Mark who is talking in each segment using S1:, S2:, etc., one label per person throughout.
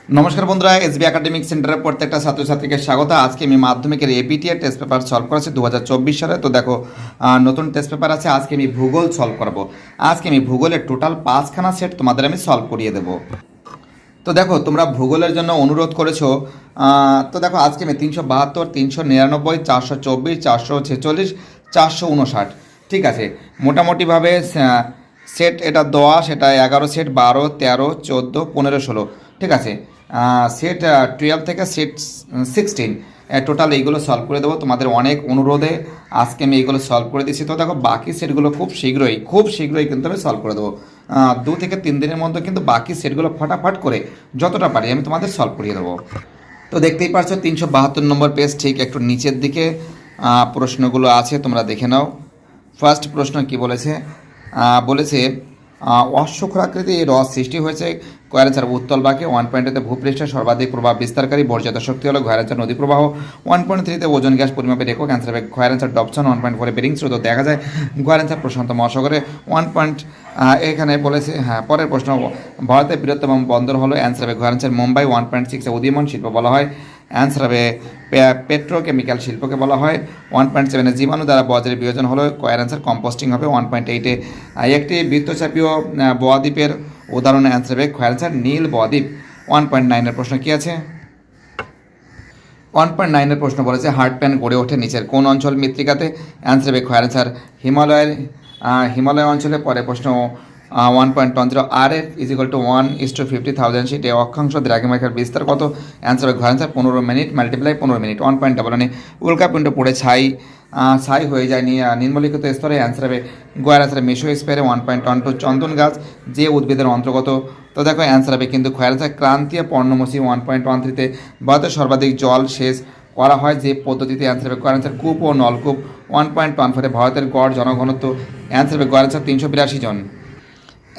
S1: নমস্কার বন্ধুরা, SB academic সেন্টারের প্রত্যেকটা ছাত্রছাত্রীকে স্বাগত। আজকে আমি মাধ্যমিকের এপিটিআর টেস্ট পেপার সলভ করেছি 2024 সালে। তো দেখো, নতুন টেস্ট পেপার আছে। আজকে আমি ভূগোল সলভ করব। আজকে আমি ভূগোলের টোটাল 5খানা সেট তোমাদের আমি সলভ করিয়ে দেবো। তো দেখো, তোমরা ভূগোলের জন্য অনুরোধ করেছো। তো দেখো, আজকে আমি 372, 399, 424, 446, 459, ঠিক আছে। মোটামুটিভাবে সেট এটা দেওয়া, সেটা 11 সেট, 12, 13, 14, 15, 16, ঠিক আছে। সেট 12 থেকে সেট 16 টোটাল এইগুলো সলভ করে দেবো তোমাদের অনেক অনুরোধে। আজকে আমি এইগুলো সলভ করে দিচ্ছি। তো দেখো, বাকি সেটগুলো খুব শীঘ্রই কিন্তু আমি সলভ করে দেবো। 2 থেকে 3 দিনের মধ্যে কিন্তু বাকি সেটগুলো ফটাফট করে যতটা পারি আমি তোমাদের সলভ করিয়ে দেবো। তো দেখতেই পাচ্ছ 372 নম্বর পেজ ঠিক একটু নিচের দিকে প্রশ্নগুলো আছে, তোমরা দেখে নাও। ফার্স্ট প্রশ্ন কি বলেছে? বলেছে অশ্বক্ষুরাকৃতি হ্রদ সৃষ্টি হয়েছে কয়ের অ্যান্সার উত্তল বাঁকে। 1.2তে ভূপৃষ্ঠে সর্বাধিক প্রভাব বিস্তারকারী বর্জিত শক্তি হলো ঘয়ের অ্যান্সার নদী প্রবাহ। 1.3তে ওজন গ্যাস পরিমাপের একক অ্যান্সার হবে ঘয়ের অ্যান্সার ডবসন। 1.4 বেরিং স্রোত দেখা যায় ঘয়ের অ্যান্সার প্রশান্ত মহাসাগরে। এখানে বলেছে, হ্যাঁ, পরের প্রশ্ন, ভারতের বৃহত্তম বন্দর হলো অ্যান্সার হবে ঘয়ের অ্যান্সার মুম্বাই। 1.6 উদীয়মান শিল্প বলা হয় অ্যান্সার হবে পেট্রোকেমিক্যাল শিল্পকে বলা হয়। 1.7 জীবাণু দ্বারা বজ্রের বিয়োজন হলো কয়ের অ্যান্সার কম্পোস্টিং হবে। 1.8 একটি বৃত্তচাপীয় বদ্বীপের উদাহরণ অ্যান্সার হবে কয়ের অ্যান্সার নীল বদ্বীপ। 1.9 প্রশ্ন কি আছে? 1.9 প্রশ্ন বলেছে হার্ট প্যান গড়ে ওঠে নিচের কোন অঞ্চল মৃত্তিকাতে? অ্যান্সার হবে কয়ের অ্যান্সার হিমালয় অঞ্চলে। পরে প্রশ্ন 1.10 RF = 1:50,000 শিটে অক্ষাংশ দ্রাঘিমারেখার বিস্তার কত? অ্যান্সার হবে ঘর অ্যান্সার 15 মিনিট মাল্টিপ্লাই 15 মিনিট। 1.11 উল্কাপিণ্ড পড়ে ছাই হয়ে যায় নিম্নলিখিত স্তরে। অ্যান্সার হবে গোয়ার অ্যান্সার মেসোস্ফিয়ারে। 1.12 চন্দন গাছ যে উদ্ভিদের অন্তর্গত? তো দেখো, অ্যান্সার হবে কিন্তু খয়ের অ্যান্সার ক্রান্তীয় পর্ণমোচী। 1.13 ভারতের সর্বাধিক জল সেচ করা হয় যে পদ্ধতিতে? অ্যান্সার হবে অ্যান্সার কূপ ও নলকূপ। 1.14 ভারতের গড় জনঘনত্ব? অ্যান্সার হবে গড় অ্যান্সার 382 জন।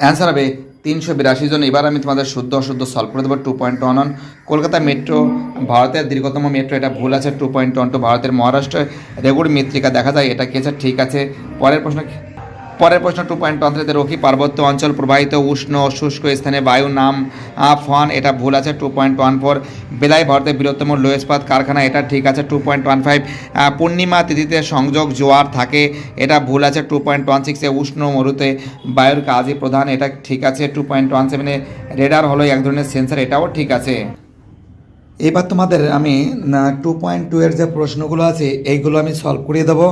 S1: অ্যান্সার হবে 382 জন। এবার আমি তোমাদের শুদ্ধ অশুদ্ধ সলভ করে দেবো। 2.11 কলকাতা মেট্রো ভারতের দীর্ঘতম মেট্রো, এটা ভুল আছে। 2.12 ভারতের মহারাষ্ট্রে রেগুড় মৃত্তিকা দেখা যায়, এটা কি আছে? ঠিক আছে। পরের প্রশ্ন 2.13 রকি পার্বত্য অঞ্চল প্রবাহিত উষ্ণ শুষ্ক স্থানে বায়ুর নাম ফন, এটা ভুল আছে। 2.14 বেলাই ভারতের বৃহত্তম লো ইস্পাত কারখানা, এটা ঠিক আছে। 2.15 পূর্ণিমা তিথিতে সংযোগ জোয়ার থাকে, এটা ভুল আছে। 2.16 উষ্ণ মরুতে বায়ুর কাজই প্রধান, এটা ঠিক আছে। 2.17 রেডার হলো এক ধরনের সেন্সার, এটাও ঠিক আছে। এবার তোমাদের আমি 2.2 যে প্রশ্নগুলো আছে এইগুলো আমি সলভ করিয়ে দেবো।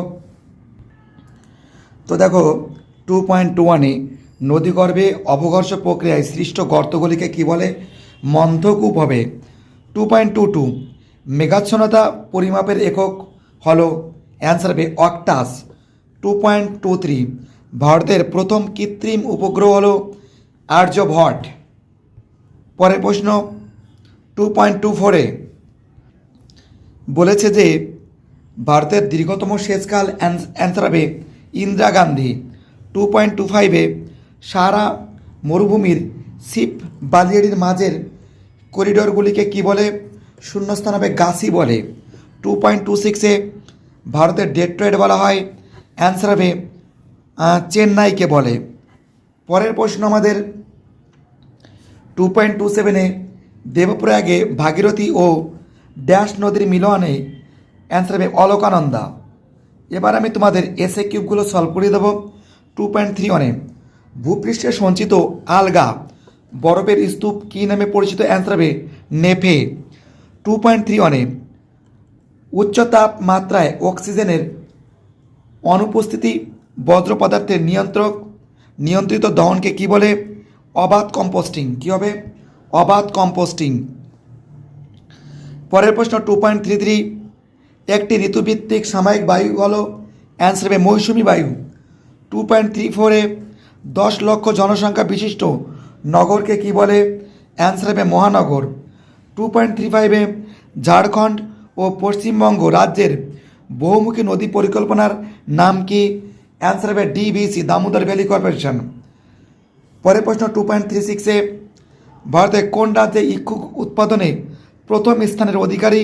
S1: তো দেখো, 2.21 নদীগর্ভে অবঘর্ষ প্রক্রিয়ায় সৃষ্ট গর্তগুলিকে কী বলে? মন্থকূপ হবে। 2.22 মেঘাচ্ছন্নতা পরিমাপের একক হলো অ্যান্সার হবে অক্টাস। 2.23 ভারতের প্রথম কৃত্রিম উপগ্রহ হলো আর্যভট্ট। পরের প্রশ্ন 2.24 বলেছে যে ভারতের দীর্ঘতম সেচকাল অ্যান্সার হবে ইন্দিরা গান্ধী। 2.25 সারা মরুভূমির সিপ বালিয়াড়ির মাঝের করিডোরগুলিকে কি বলে? শূন্যস্থান হবে গাছি বলে। 2.26 ভারতের ডেট্রয়েট বলা হয়, অ্যান্সার হবে চেন্নাইকে বলে। পরের প্রশ্ন আমাদের 2.27 দেবপ্রয়াগে ভাগীরথী ও ড্যাশ নদীর মিলনে, অ্যান্সার হবে অলকানন্দা। এবার আমি তোমাদের এসএ কিউবগুলো সলভ করে দেবো। 2.31 ভূপৃষ্ঠে সঞ্চিত আলগা বরফের স্তূপ কী নামে পরিচিত? অ্যান্সার হবে নেফে। 2.31 উচ্চ তাপমাত্রায় অক্সিজেনের অনুপস্থিতি বজ্র পদার্থের নিয়ন্ত্রিত দহনকে কি বলে? অবাধ কম্পোস্টিং। কী হবে? অবাধ কম্পোস্টিং। পরের প্রশ্ন 2.33 একটি ঋতুভিত্তিক সাময়িক বায়ু হলো, অ্যান্সার হবে মৌসুমি বায়ু। 2.34 10 লক্ষ জনসংখ্যা বিশিষ্ট নগরকে কি বলে? অ্যান্সার হবে মহানগর। 2.35 ঝাড়খণ্ড ও পশ্চিমবঙ্গ রাজ্যের বহুমুখী নদী পরিকল্পনার নাম কি? অ্যান্সার হবে ডিভিসি, দামোদর ভ্যালি কর্পোরেশন। পরের প্রশ্ন 2.36 ভারতের কোন রাজ্যে ইক্ষু উৎপাদনে প্রথম স্থানের অধিকারী?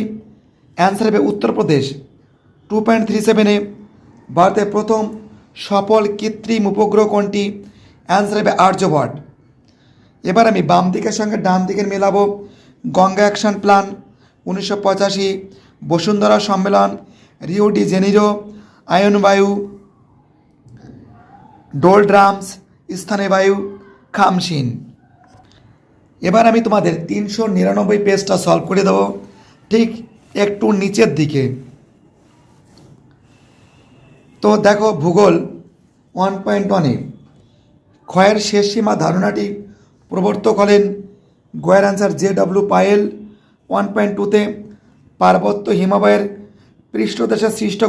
S1: অ্যান্সার হবে উত্তরপ্রদেশ। 2.37 ভারতের প্রথম সফল কৃত্রিম উপগ্রহ কোনটি? অ্যান্সার হবে আর্যভট্ট। এবার আমি বাম দিকের সঙ্গে ডান দিকের মেলাবো। গঙ্গা অ্যাকশন প্ল্যান 1985, বসুন্ধরা সম্মেলন, রিও ডি জেনিরো, আয়ন বায়ু, ডোলড্রামস, স্থানে বায়ু, খামসিন। এবার আমি তোমাদের 399 পেজটা সলভ করে দেবো, ঠিক একটু নিচের দিকে। তো দেখো ভূগোল 1.1-এ ক্ষয়ের শেষ সীমা ধারণাটি প্রবর্তক হলেন গয়ের অ্যান্সার JW পায়েল। 1.2-তে পার্বত্য হিমালয়ের পৃষ্ঠদেশে সৃষ্ট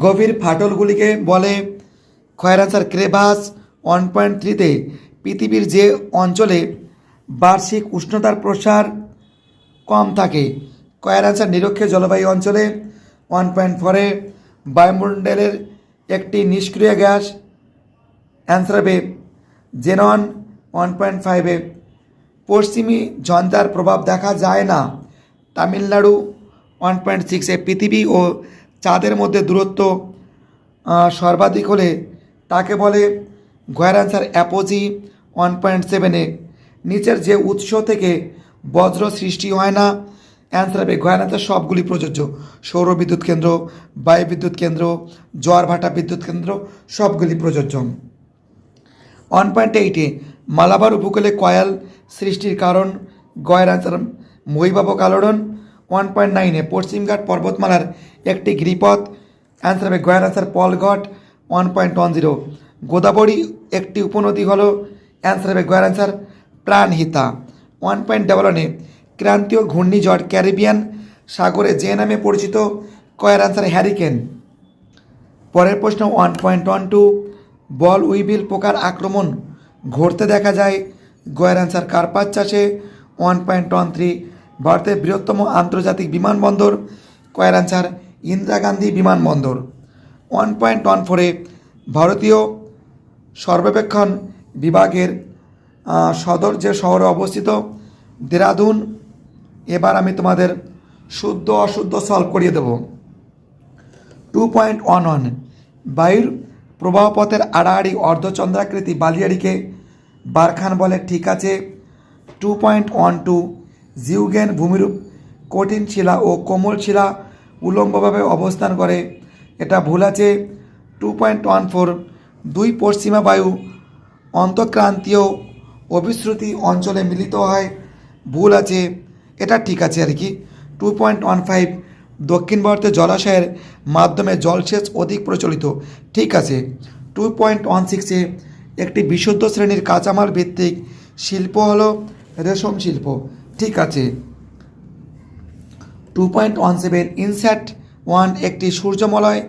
S1: গভীর ফাটলগুলিকে বলে ক্ষয়ের অ্যান্সার ক্রেভাস। 1.3-তে পৃথিবীর যে অঞ্চলে বার্ষিক উষ্ণতার প্রসার কম থাকে ক্ষয়ের অ্যান্সার নিরক্ষীয় জলবায়ু অঞ্চলে। 1.4-এ বায়ুমণ্ডলের একটি নিষ্ক্রিয় গ্যাস অ্যান্সার হবে জেনন। 1.5-এ পশ্চিমী ঝঞ্ঝার প্রভাব দেখা যায় না তামিলনাড়ু। 1.6-এ পৃথিবী ও চাঁদের মধ্যে দূরত্ব সর্বাধিক হলে তাকে বলে গয়ের অ্যান্সার অ্যাপোজি। 1.7-এ নিচের যে উৎস থেকে বজ্র সৃষ্টি হয় না অ্যান্সার হবে গয়ের অ্যান্সার সবগুলি প্রযোজ্য, সৌর বিদ্যুৎ কেন্দ্র, বায়ু বিদ্যুৎ কেন্দ্র, জোয়ার ভাটা বিদ্যুৎ কেন্দ্র সবগুলি প্রযোজ্য। 1.8-এ মালাবার উপকূলে কয়াল সৃষ্টির কারণ গয়ের অ্যান্সার মহিবাবক আলোড়ন। 1.9-এ পশ্চিমঘাট পর্বতমালার একটি গিরিপথ অ্যান্সার হবে গয়ের অ্যান্সার পলঘট। 1.10 গোদাবরী একটি উপনদী হলো অ্যান্সার হবে গয়ের অ্যান্সার প্রাণহিতা। 1.11-এ ক্রান্তীয় ঘূর্ণিঝড় ক্যারিবিয়ান সাগরে যে নামে পরিচিত কয়ের অ্যান্সার হ্যারিকেন। পরের প্রশ্ন 1.12 বল উইভিল পোকার আক্রমণ ঘটতে দেখা যায় গয়ের অ্যান্সার কার্পাস চাষে। 1.13 ভারতের বৃহত্তম আন্তর্জাতিক বিমানবন্দর কয়ের অ্যান্সার ইন্দিরা গান্ধী বিমানবন্দর। 1.14 ভারতীয় সর্বেক্ষণ বিভাগের সদর যে শহরে অবস্থিত দেরাদুন। এবার আমি তোমাদের শুদ্ধ অশুদ্ধ সলভ করিয়ে দেব। 2.11 বায়ুর প্রবাহপথের আড়াআড়ি অর্ধচন্দ্রাকৃতি বালিয়াড়িকে বারখান বলে, ঠিক আছে। 2.12 জিউগেন ভূমিরূপ কঠিন শিলা ও কোমল শিলা উলম্বভাবে অবস্থান করে, এটা ভুল আছে। 2.14 দুই পশ্চিমা বায়ু অন্তঃক্রান্তীয় অভিশ্রুতি অঞ্চলে মিলিত হয়, ভুল আছে, এটা ঠিক আছে আর কি। 2.15 দক্ষিণ ভারতে জলাশয়ের মাধ্যমে জলসেচ অধিক প্রচলিত, ঠিক আছে। 2.16-এ একটি বিশুদ্ধ শ্রেণীর কাঁচামাল ভিত্তিক শিল্প হলো রেশম শিল্প, ঠিক আছে। 2.17 ইনস্যাট-1 একটি সূর্যমলয়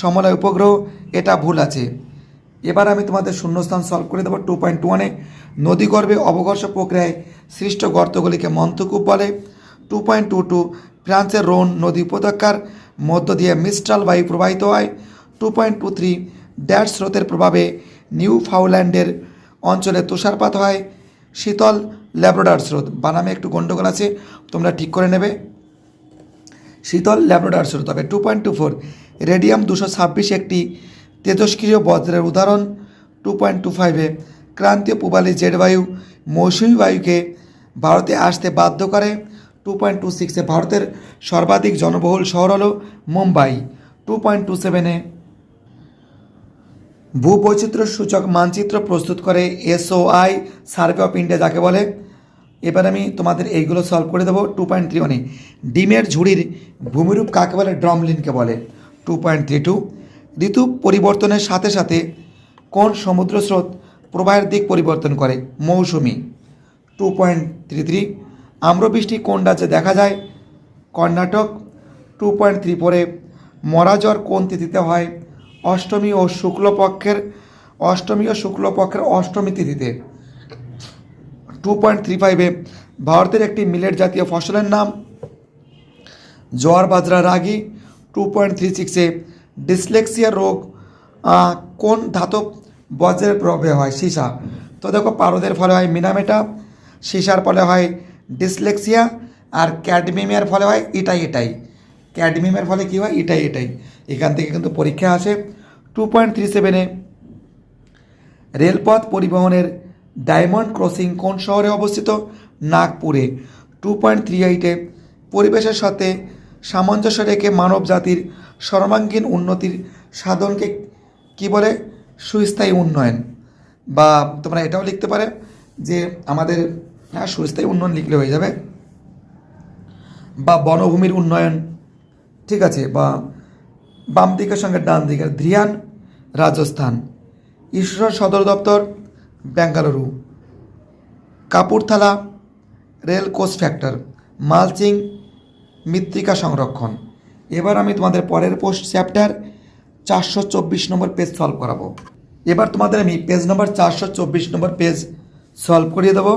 S1: সমলয় উপগ্রহ, এটা ভুল আছে। এবার আমি তোমাদের শূন্যস্থান সলভ করে দেবো। 2.21-এ নদীগর্ভে অবঘর্ষ প্রক্রিয়ায় সৃষ্ট গর্তগুলিকে মন্থকূপ বলে। 2.22 ফ্রান্সের রোন নদী উপত্যকার মধ্য দিয়ে মিস্ট্রাল বায়ু প্রবাহিত হয়। 2.23 ড্যাশ স্রোতের প্রভাবে নিউ ফাউল্যান্ডের অঞ্চলে তুষারপাত হয়। শীতল ল্যাব্রাডর স্রোত, বানামে একটু গণ্ডগোল আছে, তোমরা ঠিক করে নেবে। শীতল ল্যাব্রাডর স্রোত হবে। 2.24 রেডিয়াম 226 একটি তেজস্ক্রিয় বজ্রের উদাহরণ। 2.25-এ ক্রান্তীয় পূবালি জেড বায়ু মৌসুমী বায়ুকে ভারতে আসতে বাধ্য করে। 2.26-এ ভারতের সর্বাধিক জনবহুল শহর হলো মুম্বাই। 2.27-এ ভূবৈচিত্র্য সূচক মানচিত্র প্রস্তুত করে SOI সার্ভে অফ ইন্ডিয়া যাকে বলে। এবার আমি তোমাদের এইগুলো সলভ করে দেবো। 2.31-এ ডিমের ঝুড়ির ভূমিরূপ কাকে বলে, ড্রমলিনকে বলে। 2.32 ঋতু পরিবর্তনের সাথে সাথে কোন সমুদ্র স্রোত প্রবাহের দিক পরিবর্তন করে, মৌসুমি। 2.33 আম্রবৃষ্টি কোন রাজ্যে দেখা যায়, কর্ণাটক। 2.34-এ মরা জ্বর কোন তিথিতে হয়, অষ্টমী ও শুক্লপক্ষের অষ্টমী তিথিতে। 2.35-এ ভারতের একটি মিলেট জাতীয় ফসলের নাম জোয়ার বাজরা রাগি। 2.36-এ ডিসলেক্সিয়া রোগ কোন ধাতব বজ্রের প্রভাবে হয়, সীসা। তো দেখো পারদের ফলে হয় মিনামেটা, সীসার ফলে হয় ডিসলেক্সিয়া, আর ক্যাডমিয়ামের ফলে হয় এটাই। ক্যাডমিয়ামের ফলে কী হয়, এটাই। এখান থেকে কিন্তু পরীক্ষা আসে। 2.37-এ রেলপথ পরিবহনের ডায়মন্ড ক্রসিং কোন শহরে অবস্থিত,
S2: নাগপুরে। 2.38-এ পরিবেশের সাথে সামঞ্জস্য রেখে মানব জাতির সর্বাঙ্গীন উন্নতির সাধনকে কি বলে? সুস্থায়ী উন্নয়ন। বা তোমরা এটাও লিখতে পারে যে আমাদের সুস্থায়ী উন্নয়ন লিখলে হয়ে যাবে, বা বনভূমির উন্নয়ন, ঠিক আছে, বা বাম দিকের সঙ্গে ডান দিকের। ধ্রিয়ান রাজস্থান, ঈশ্বর সদর দপ্তর Bengaluru, Kapurthala rail coach factor, mulching মৃত্তিকা সংরক্ষণ। এবার আমি তোমাদের পরের পোস্ট চ্যাপ্টার 424 নম্বর পেজ সলভ করাবো। এবার তোমাদের আমি পেজ নম্বর 424 নম্বর পেজ সলভ করিয়ে দেবো।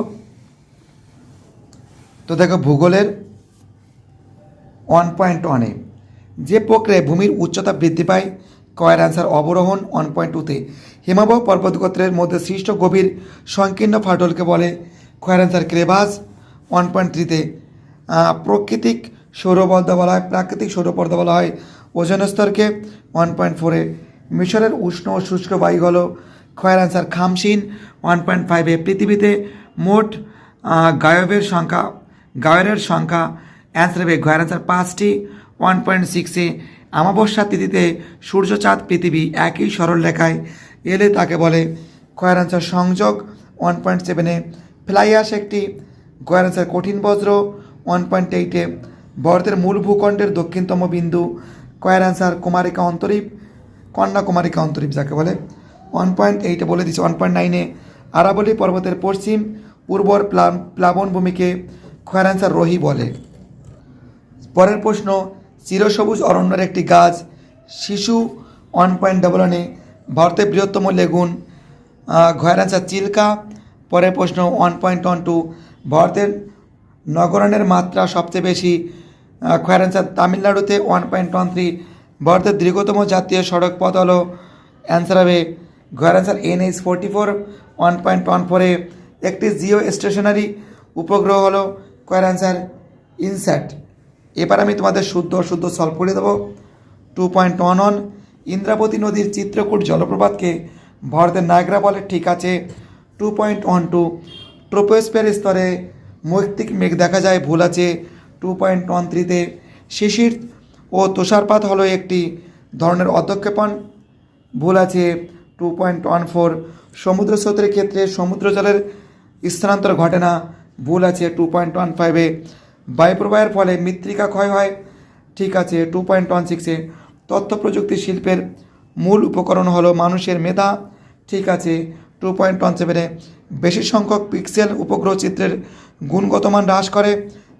S2: তো দেখো, ভূগোলের 1.1-এ যে প্রক্রিয়ায় ভূমির উচ্চতা বৃদ্ধি পায়, কয়ের অ্যান্সার অবরোহণ। 1.2-তে হিমাবহ পর্বতগোত্রের মধ্যে সৃষ্ট গভীর সংকীর্ণ ফাটলকে বলে, কয়ের অ্যান্সার ক্রেভাস। 1.3-তে প্রাকৃতিক সৌরপর্দা বলা হয়, প্রাকৃতিক সৌরপর্দা বলা হয় ওজোন স্তরকে। 1.4-এ মিশরের উষ্ণ ও শুষ্ক বায়ু হল, কয়ের অ্যান্সার খামসিন। 1.5-এ পৃথিবীতে মোট গায়রের সংখ্যা অ্যান্সার হবে গয়ের অ্যান্সার 5টি। 1.6-এ অমাবস্যা তিথিতে সূর্য চাঁদ পৃথিবী একই সরল রেখায় এলে তাকে বলে, গয়ের অ্যান্সার সংযোগ। 1.7-এ ফ্লাই অ্যাশ একটি, গয়ের অ্যান্সার কঠিন বজ্র। 1.8-এ ভারতের মূল ভূখণ্ডের দক্ষিণতম বিন্দু, কয়ের অ্যান্সার কুমারিকা অন্তরীপ, কন্যাকুমারিকা অন্তরীপ যাকে বলে। 1.8-এ বলে দিচ্ছে। 1.9-এ আরাবলী পর্বতের পশ্চিম পূর্বর প্লাবনভূমিকে কয়ের অ্যান্সার রোহি বলে। পরের প্রশ্ন, চিরসবুজ অরণ্যের একটি গাছ শিশু। 1.11-এ ভারতের বৃহত্তম লেগুন, গয়ের অ্যান্সার চিল্কা। পরের প্রশ্ন 1.12, ভারতের নগরায়ণের মাত্রা সবচেয়ে বেশি, গয়ের অ্যান্সার তামিলনাড়ুতে। 1.13, ভারতের দীর্ঘতম জাতীয় সড়ক পথ হলো, অ্যান্সার হবে গয়ের অ্যান্সার NH-44। 1.14-এ একটি জিও স্টেশনারি উপগ্রহ হলো, গয়ের অ্যান্সার ইনস্যাট। এবার আমি তোমাদের শুদ্ধ অশুদ্ধ সলভ করে দেবো। 2.11, ইন্দ্রাবতী নদীর চিত্রকূট জলপ্রপাতকে ভারতের নায়গ্রা বলে, ঠিক আছে। 2.12, ট্রোপোস্ফিয়ার স্তরে মৈত্তিক মেঘ দেখা যায়, ভুল আছে। 2.13-তে শিশির ও তুষারপাত হলো একটি ধরনের অধঃক্ষেপণ, ভুল আছে। 2.14, সমুদ্র স্রোতের ক্ষেত্রে সমুদ্র জলের স্থানান্তর ঘটে না, ভুল আছে। 2.15-এ বায়ুপ্রবাহের ফলে মৃত্তিকা ক্ষয় হয়, ঠিক আছে। 2.16-এ তথ্য প্রযুক্তি শিল্পের মূল উপকরণ হলো মানুষের মেধা, ঠিক আছে। 2.17-এ বেশি সংখ্যক পিক্সেল উপগ্রহ চিত্রের গুণগত মান হ্রাস করে,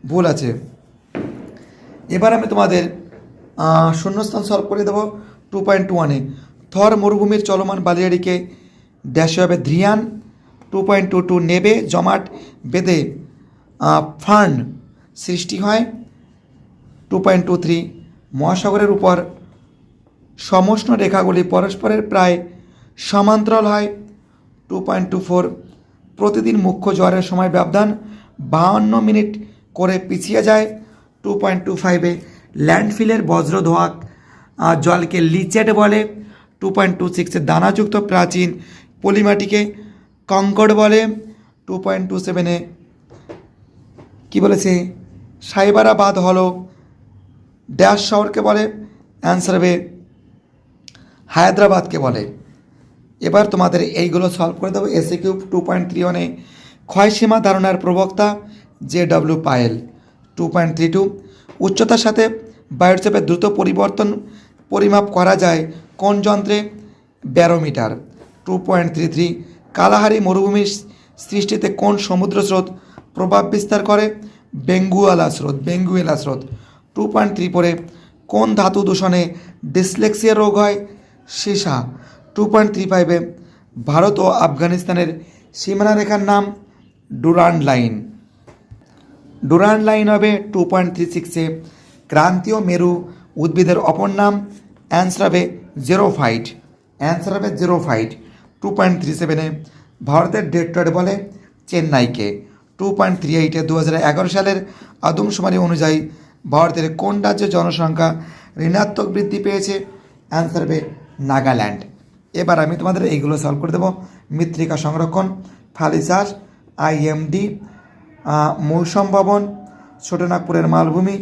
S2: ভুল আছে। এবার আমি তোমাদের শূন্যস্থান সলভ করে দেবো। 2.21-এ থর মরুভূমির চলমান বালিয়াড়িকে ড্যাশে হবে ধ্রিয়ান। 2.22, নেবে জমাট বেঁধে ফার্ন সৃষ্টি হয়। 2.23, মহাসাগরের উপর সমষ্ণ রেখাগুলি পরস্পরের প্রায় সমান্তরাল হয়। 2.24, প্রতিদিন মুখ্য জোয়ারের সময় ব্যবধান 52 মিনিট করে পিছিয়ে যায়। 2.25-এ ল্যান্ডফিলের বজ্র ধোয়া জলকে লিচেট বলে। 2.26-এ দানাযুক্ত প্রাচীন পলিমাটিকে কঙ্কড় বলে। 2.27-এ কী বলেছে? সাইবারাবাদ হলো ড্যাশ শহরকে বলে, অ্যান্সার হবে হায়দ্রাবাদকে বলে। এবার তোমাদের এইগুলো সলভ করে দেবো। SAQ 2.31-এ ক্ষয়সীমা ধারণার প্রবক্তা JW পায়েল। 2.32, উচ্চতার সাথে বায়ুর চাপের দ্রুত পরিবর্তন পরিমাপ করা যায় কোন যন্ত্রে? ব্যারোমিটার। 2.33, কালাহারি মরুভূমির সৃষ্টিতে কোন সমুদ্র স্রোত প্রভাব বিস্তার করে? বেঙ্গুয়েলা স্রোত। 2.34-এ কোন ধাতু দূষণে ডিসলেক্সিয়া রোগ হয়? সীসা। 2.35-এ ভারত ও আফগানিস্তানের সীমানা রেখার নাম ডুরান্ড লাইন হবে। 2.36-এ ক্রান্তীয় মেরু উদ্ভিদের অপর নাম, অ্যান্সার হবে জেরোফাইট। 2.37-এ ভারতের ডেট্রয়েট বলে চেন্নাইকে। 2.38-এ 2011 সালের আদমশুমারি অনুযায়ী ভারতের কোন রাজ্যের জনসংখ্যা ঋণাত্মক বৃদ্ধি পেয়েছে? অ্যান্সার হবে নাগাল্যান্ড। এবার আমি তোমাদের এইগুলো সলভ করে দেবো। মৃত্তিকা সংরক্ষণ, ফালি চাষ, IMD, মৌসুম ভবন, ছোটনাগপুরের মালভূমি,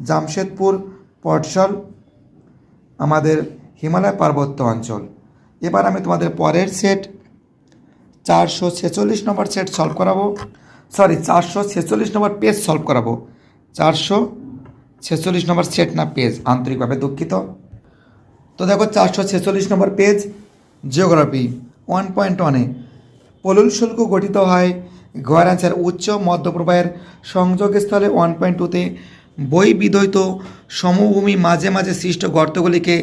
S2: জামশেদপুর, পটসল, আমাদের হিমালয় পার্বত্য অঞ্চল। এবার আমি তোমাদের পরের সেট 446 নম্বর সেট সলভ করাবো, 446 নম্বর পেজ সলভ করাবো। 446 নম্বর সেট না পেজ, আন্তরিকভাবে দুঃখিত। তো দেখো 446 নম্বর পেজ, জিওগ্রাফি 1.1-এ পলল শুল্ক গঠিত হয় গয়ের অ্যান্সার উচ্চ মধ্যপ্রবাহের সংযোগস্থলে। 1.2-তে বই বিধৌত সমভূমি মাঝে মাঝে সৃষ্ট গর্তগুলিকে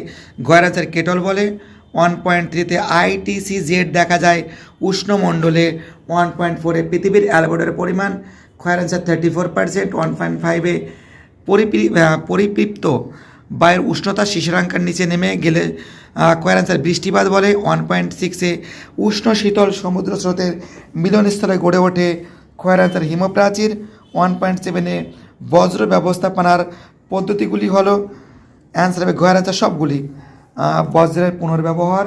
S2: গয়ের অ্যান্সার কেটল বলে। 1.3-তে ITCZ দেখা যায় উষ্ণমণ্ডলে। 1.4-এ পৃথিবীর অ্যালবেডোর পরিমাণ ক্ষয়ের অ্যান্সার 34%। 1.5-এ পরিতৃপ্ত বায়ুর উষ্ণতা শিশিরাঙ্কের নিচে নেমে গেলে ক্ষয়ের অ্যান্সার বৃষ্টিপাত বলে। 1.6-এ উষ্ণ শীতল সমুদ্র স্রোতের মিলনস্থলে গড়ে ওঠে ক্ষয়ের অ্যান্সার হিমপ্রাচীর। 1.7-এ বজ্র ব্যবস্থাপনার পদ্ধতিগুলি হলো অ্যান্সার হবে ক্ষয়ের অ্যান্সার সবগুলি। বজ্রের পুনর্ব্যবহার,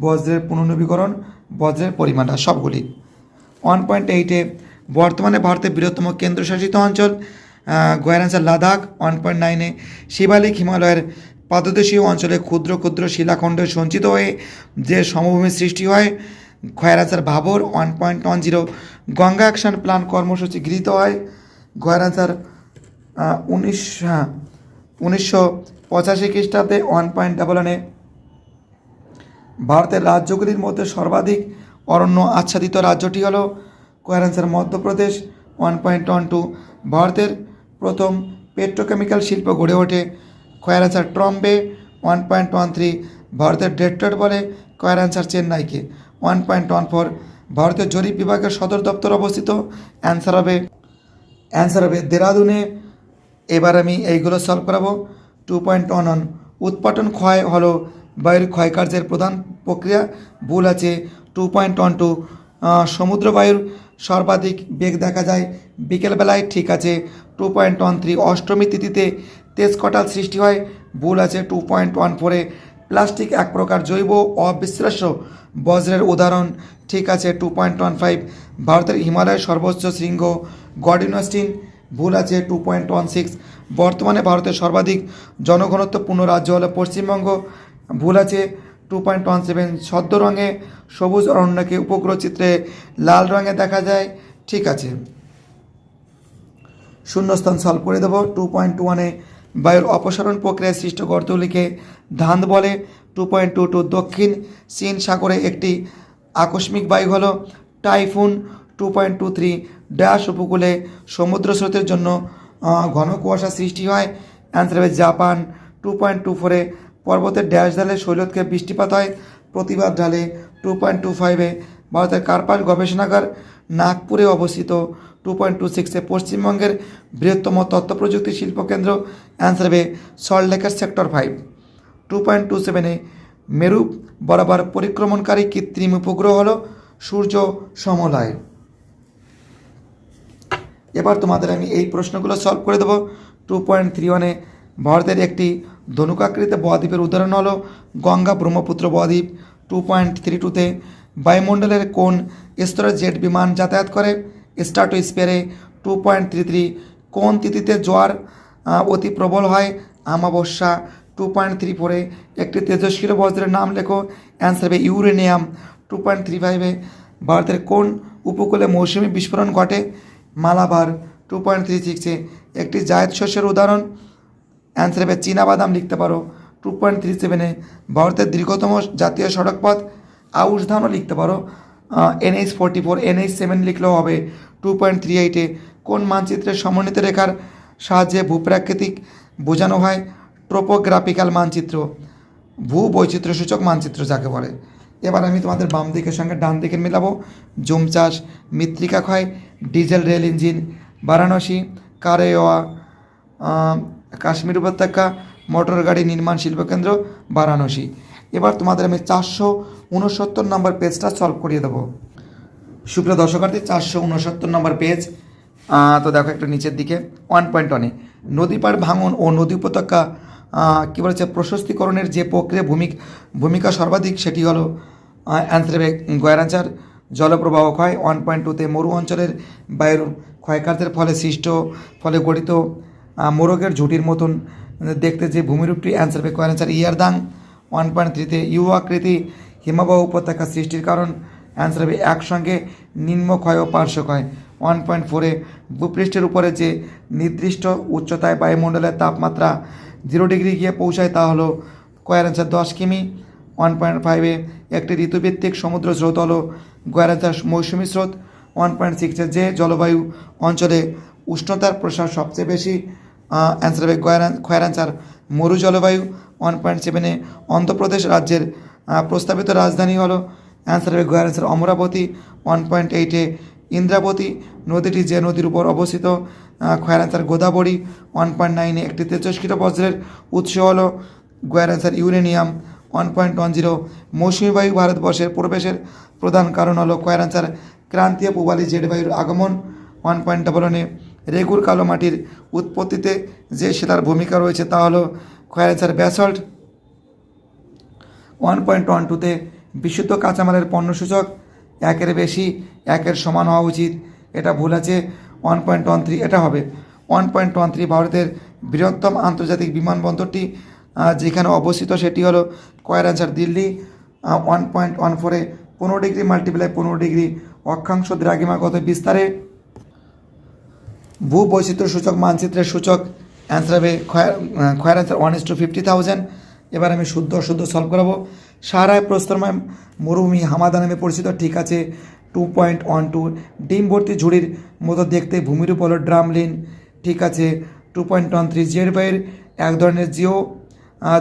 S2: বজ্রের পুনর্নবীকরণ, বজ্রের পরিমাণটা সবগুলি। 1.8-এ বর্তমানে ভারতের বৃহত্তম কেন্দ্রশাসিত অঞ্চল গয়ের অ্যান্সার লাদাখ। 1.9-এ শিবালিক হিমালয়ের পাদদেশীয় অঞ্চলে ক্ষুদ্র ক্ষুদ্র শিলাখণ্ডে সঞ্চিত হয়ে যে সমভূমির সৃষ্টি হয় ক্ষয়ের answer Bhabar. 1.10 Ganga action plan কর্মসূচি গৃহীত হয় গয়ের অ্যান্সার 1985 খ্রিস্টাব্দে। 1.11-এ ভারতের রাজ্যগুলির মধ্যে সর্বাধিক অরণ্য আচ্ছাদিত রাজ্যটি হল ক্ষয়ের অ্যান্সার মধ্যপ্রদেশ। 1.12 ভারতের প্রথম পেট্রোকেমিক্যাল শিল্প গড়ে ওঠে ক্ষয়ের অ্যান্সার ট্রম্বে। 1.13 ভারতের ডেট্রয়েট বলে ক্ষয়ের অ্যান্সার চেন্নাইকে। 1.14 ভারতের জরিপ বিভাগের সদর দপ্তর অবস্থিত অ্যান্সার হবে দেরাদুনে। এবার আমি এইগুলো সলভ করাবো। 2.11 উৎপাটন ক্ষয় হলো বায়ুর ক্ষয়কার্যের প্রধান প্রক্রিয়া, ভুল আছে। 2.12 সমুদ্র বায়ুর সর্বাধিক বেগ দেখা যায় বিকেলবেলায়, ঠিক আছে। 2.13 অষ্টমী তিথিতে তেজকটাল সৃষ্টি হয়, ভুল আছে। 2.14-এ প্লাস্টিক এক প্রকার জৈব অবিশ্লেষ্য বজ্রের উদাহরণ, ঠিক আছে। 2.15 ভারতের হিমালয়ের সর্বোচ্চ শৃঙ্গ গডিনোস্টিন, ভুল আছে। 2.16 বর্তমানে ভারতের সর্বাধিক জনঘনত্বপূর্ণ রাজ্য হলো পশ্চিমবঙ্গ, ভুল আছে। 2.17 সদ্য রঙে সবুজ অরণ্যকে উপগ্রহ চিত্রে লাল রঙে দেখা যায়, ঠিক আছে। শূন্যস্থান সলভ করে দেবো। 2.21-এ বায়ুর অপসারণ প্রক্রিয়ায় সৃষ্ট গর্তগুলিকে ধাঁধ বলে। 2.22 দক্ষিণ চীন সাগরে একটি আকস্মিক বায়ু হলো টাইফুন। 2.23 ড্যাশ উপকূলে সমুদ্র স্রোতের জন্য ঘন কুয়াশা সৃষ্টি হয়, অ্যান্সার হবে জাপান। 2.24-এ পর্বতের ড্যাশ ঢালে শৈলতকে বৃষ্টিপাত হয়, প্রতিবাদ ঢালে। 2.25-এ ভারতের কার্পাস গবেষণাগার নাগপুরে অবস্থিত। 2.26-এ পশ্চিমবঙ্গের বৃহত্তম তথ্য প্রযুক্তি শিল্পকেন্দ্র, অ্যান্সার হবে সল্টলেকের সেক্টর 5। 2.27-এ মেরু বরাবর পরিক্রমণকারী কৃত্রিম উপগ্রহ হল সূর্য সমলয়। এবার তোমাদের আমি এই প্রশ্নগুলো সলভ করে দেবো। 2.31-এ ভারতের একটি ধনুকাকৃতি বদ্বীপের উদাহরণ হলো গঙ্গা ব্রহ্মপুত্র বদ্বীপ। 2.32-তে বায়ুমণ্ডলের কোন স্তরে জেট বিমান যাতায়াত করে, স্ট্র্যাটোস্ফিয়ারে। 2.33 কোন তিথিতে জোয়ার অতি প্রবল হয়, আমাবস্যা। 2.34-এ একটি তেজস্ক্রিয় বজ্রের নাম লেখো, অ্যান্সার হবে ইউরেনিয়াম। 2.35-এ ভারতের কোন উপকূলে মৌসুমি বিস্ফোরণ ঘটে, মালাবার। 2.36-এ একটি জায়দ শস্যের উদাহরণ, অ্যান্সার হবে চীনাবাদাম লিখতে পারো। 2.37-এ ভারতের দীর্ঘতম জাতীয় সড়কপথ, আউশ ধানও লিখতে পারো, NH44, NH7 লিখলেও হবে। 2.38-এ কোন মানচিত্রের সমন্বিত রেখার সাহায্যে ভূপ্রাকৃতিক বোঝানো হয়, ট্রোপোগ্রাফিক্যাল মানচিত্র, ভূ বৈচিত্র্যসূচক মানচিত্র যাকে বলে। এবার আমি তোমাদের বাম দিকের সঙ্গে ডান দিকের মেলাবো। জুম চাষ, মৃত্তিকা ক্ষয়, diesel rail engine, Varanasi, Karewa, Kashmir উপত্যকা, মোটর গাড়ি নির্মাণ শিল্পকেন্দ্র, বারাণসী। এবার তোমাদের আমি 469 নম্বর পেজটা সলভ করিয়ে দেবো। সুপ্রিয় দর্শকার্থী, 469 নম্বর পেজ। তো দেখো একটু নিচের দিকে 1.1-এ নদী পাড় ভাঙন ও নদী উপত্যকা কী বলেছে প্রশস্তীকরণের যে প্রক্রিয়া ভূমিকা সর্বাধিক সেটি হলো অ্যান্সার হবে গয়ের অ্যান্সার জলপ্রবাহ ক্ষয়। 1.2-তে মরু অঞ্চলের বায়ুর ক্ষয়কার্যের ফলে গঠিত মোরগের ঝুঁটির মতন দেখতে যে ভূমিরূপটি অ্যান্সার হবে কয়ের অ্যান্সার ইয়ারদাং। 1.3-তে ইউ আকৃতি হিমবাহ উপত্যকা সৃষ্টির কারণ অ্যান্সার হবে একসঙ্গে নিম্নক্ষয় ও পার্শ্বক্ষয়। 1.4-এ ভূপৃষ্ঠের উপরে যে নির্দিষ্ট উচ্চতায় বায়ুমণ্ডলের তাপমাত্রা 0 ডিগ্রি গিয়ে পৌঁছায় তা হলো কয়ের অ্যান্সার 10 কিমি। 1.5-এ একটি ঋতুভিত্তিক সমুদ্র স্রোত হলো কয়ের অ্যান্সার মৌসুমী স্রোত। 1.6-এ যে জলবায়ু অঞ্চলে উষ্ণতার প্রসার সবচেয়ে বেশি অ্যান্সার হবে কয়ের অ্যান্সার মরু জলবায়ু। 1.7-এ অন্ধ্রপ্রদেশ রাজ্যের প্রস্তাবিত রাজধানী হলো অ্যান্সার হবে কয়ের অ্যান্সার অমরাবতী। 1.8-এ ইন্দ্রাবতী নদীটি যে নদীর উপর অবস্থিত কয়ের অ্যান্সার গোদাবরী। 1.9-এ একটি তেজস্ক্রিয় বজ্রের উৎস হলো কয়ের অ্যান্সার ইউরেনিয়াম। 1.10 মৌসুমী বায়ু ভারতবর্ষের প্রবেশের প্রধান কারণ হলো কয়ের অ্যান্সার ক্রান্তীয় পূবালি জেড বায়ুর আগমন। 1.11-এ রেগুর কালো মাটির উৎপত্তিতে যে শিলার ভূমিকা রয়েছে তা হলো কয়ের অ্যান্সার ব্যাসল্ট। 1.12-তে বিশুদ্ধ কাঁচামালের পণ্যসূচক 1-এর বেশি 1-এর সমান হওয়া উচিত, এটা ভুল আছে। 1.13 এটা হবে। 1.13 ভারতের বৃহত্তম আন্তর্জাতিক বিমানবন্দরটি যেখানে অবস্থিত সেটি হলো কয়ের অ্যান্সার দিল্লি। 1.14-এ 15 ডিগ্রি মাল্টিপ্লাই 15 ডিগ্রি অক্ষাংশ দ্রাঘিমাগত বিস্তারে ভূবৈচিত্র্য সূচক মানচিত্রের সূচক অ্যান্সার হবে কয়ের অ্যান্সার 1:50,000। এবার আমি শুদ্ধ অশুদ্ধ সলভ করাবো। সাহারায় প্রস্তরময় মরুভূমি হামাদা নামে পরিচিত, ঠিক আছে। 2.12 ডিম ভর্তি ঝুড়ির মতো দেখতে ভূমিরূপ হলো ড্রামলিন, ঠিক আছে। 2.13 জেড বায়ুর এক ধরনের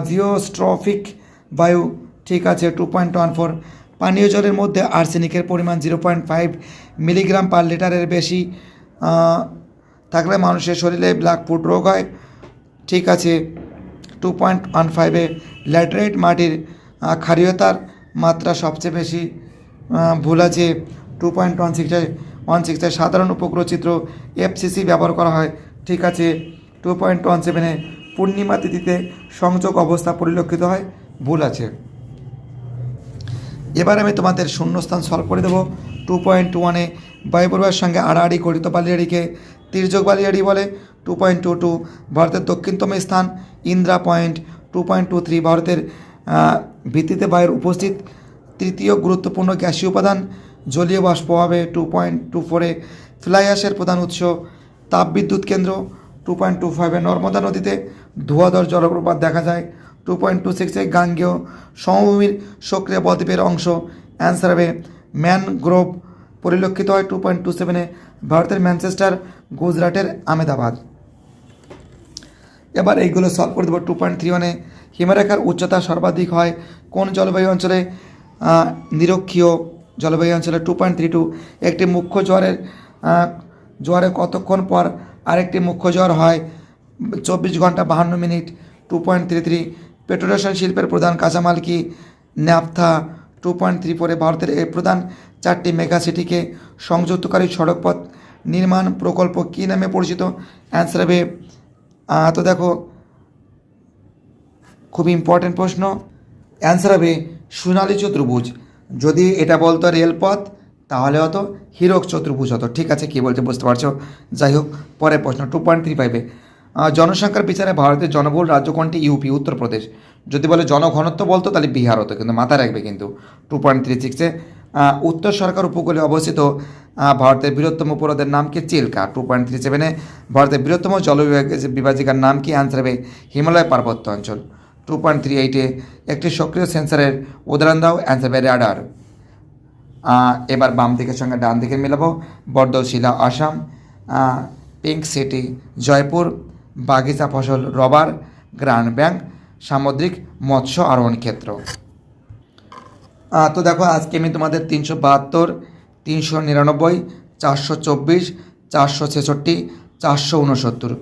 S2: জিওস্ট্রফিক বায়ু, ঠিক আছে। 2.14 পানীয় জলের মধ্যে আর্সেনিকের পরিমাণ 0.5 মিলিগ্রাম পার লিটারের বেশি থাকলে মানুষের শরীরে ব্ল্যাক ফুট রোগ হয়, ঠিক আছে। 2.15-এ ল্যাটেরাইট মাটির ক্ষারীয়তার মাত্রা সবচেয়ে বেশি, ভুল আছে। 2.16-এ সাধারণ উপগ্রহ চিত্র FCC ব্যবহার করা হয়, ঠিক আছে। 2.17-এ পূর্ণিমা তিথিতে সংযোগ অবস্থা পরিলক্ষিত হয়, ভুল আছে। এবার আমি তোমাদের শূন্যস্থান সলভ করে দেবো। 2.21-এ বায়ুপ্রবাহের সঙ্গে আড়াআড়ি গঠিত বালিয়াড়িকে তির্যক বালিয়াড়ি বলে। 2.22 ভারতের দক্ষিণতম স্থান ইন্দ্রা পয়েন্ট। 2.23 ভারতের ভিত্তিতে বায়ুর উপস্থিত তৃতীয় গুরুত্বপূর্ণ গ্যাসীয় উপাদান জলীয় বাষ্প হবে। 2.24-এ ফ্লাই অ্যাশের প্রধান উৎস তাপবিদ্যুৎ কেন্দ্র। 2.25-এ নর্মদা নদীতে ধোঁয়াধর জলপ্রপাত দেখা যায়। 2.26-এ গাঙ্গেয় সমভূমির সক্রিয় বদ্বীপের অংশ অ্যান্সার হবে ম্যানগ্রোভ পরিলক্ষিত হয়। 2.27-এ ভারতের ম্যানচেস্টার, গুজরাটের আমেদাবাদ। এবার এইগুলো সলভ করে দেবো। 2.31-এ হিমরেখার উচ্চতা সর্বাধিক হয় কোন জলবায়ু অঞ্চলে? নিরক্ষীয় জলবায়ু অঞ্চলে। 2.32 একটি মুখ্য জোয়ারে কতক্ষণ পর আরেকটি মুখ্য জোয়ার হয়? 24 ঘন্টা 52 মিনিট। 2.33 পেট্রোলিয়াম শিল্পের প্রধান কাঁচামাল কি? ন্যাপথা। 2.34-এ ভারতের এই প্রধান 4টি মেগা সিটিকে সংযুক্তকারী সড়কপথ নির্মাণ প্রকল্প কী নামে পরিচিত? অ্যান্সার হবে তো দেখো খুব ইম্পর্টেন্ট প্রশ্ন, অ্যান্সার হবে সোনালী চতুর্ভুজ। যদি এটা বলতো রেলপথ তাহলে হতো হীরক চতুর্ভুজ হতো, ঠিক আছে। কী বলছে বুঝতে পারছো? যাই হোক, পরের প্রশ্ন 2.35-এ জনসংখ্যার বিচারে ভারতের জনবহুল রাজ্য কোনটি? ইউপি, উত্তরপ্রদেশ। যদি বলে জনঘনত্ব বলতো তাহলে বিহার হতো, কিন্তু মাথায় রাখবে কিন্তু। 2.36-এ উত্তর সরকার উপকূলে অবস্থিত ভারতের বৃহত্তম উপহ্রদের নাম কি? চিল্কা। 2.37-এ ভারতের বৃহত্তম বিভাজিকার নাম কি? অ্যান্সার হবে হিমালয় পার্বত্য অঞ্চল। 2.38-এ একটি সক্রিয় সেন্সারের উদাহরণ দাও। অ্যান্সার হবে র্যাডার। এবার বাম দিকের সঙ্গে ডান দিকে মেলাবো। বর্দশিলা আসাম, পিঙ্ক সিটি জয়পুর, বাগিচা ফসল রবার, গ্রান্ড ব্যাংক সামুদ্রিক মৎস্য আরোহণ ক্ষেত্র। তো দেখো আজকে আমি তোমাদের 372, 399, 424, 466, 469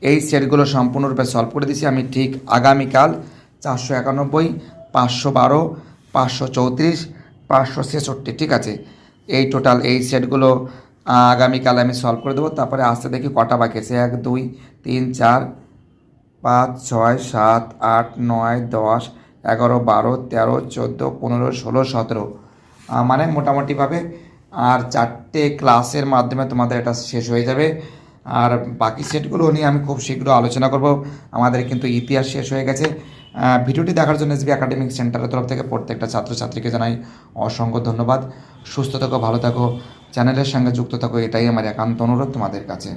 S2: এই সেটগুলো সম্পূর্ণরূপে সলভ করে দিয়েছি আমি। ঠিক আগামীকাল 491, 512, 534, 566, ঠিক আছে। এই টোটাল এই সেটগুলো আগামীকাল আমি সলভ করে দেবো। তারপরে আসতে দেখি কটা বাকি আছে। 1, 2, 3, 4, 5, 6, 7, 8, 9, 10, 11, 12, 13, 14, 15, 16, 17 মানে মোটামুটিভাবে
S1: আর 4টে ক্লাসের মাধ্যমে তোমাদের এটা শেষ হয়ে যাবে। আর বাকি সেটগুলো নিয়ে আমি খুব শীঘ্র আলোচনা করব। আমাদের কিন্তু ইতিহাস শেষ হয়ে গেছে। ভিডিওটি দেখার জন্য এসবি একাডেমিক সেন্টারের তরফ থেকে প্রত্যেকটা ছাত্রছাত্রীকে জানাই অসংখ্য ধন্যবাদ। সুস্থ থাকো, ভালো থাকো, চ্যানেলের সঙ্গে যুক্ত থাকো, এটাই আমার একান্ত অনুরোধ তোমাদের কাছে।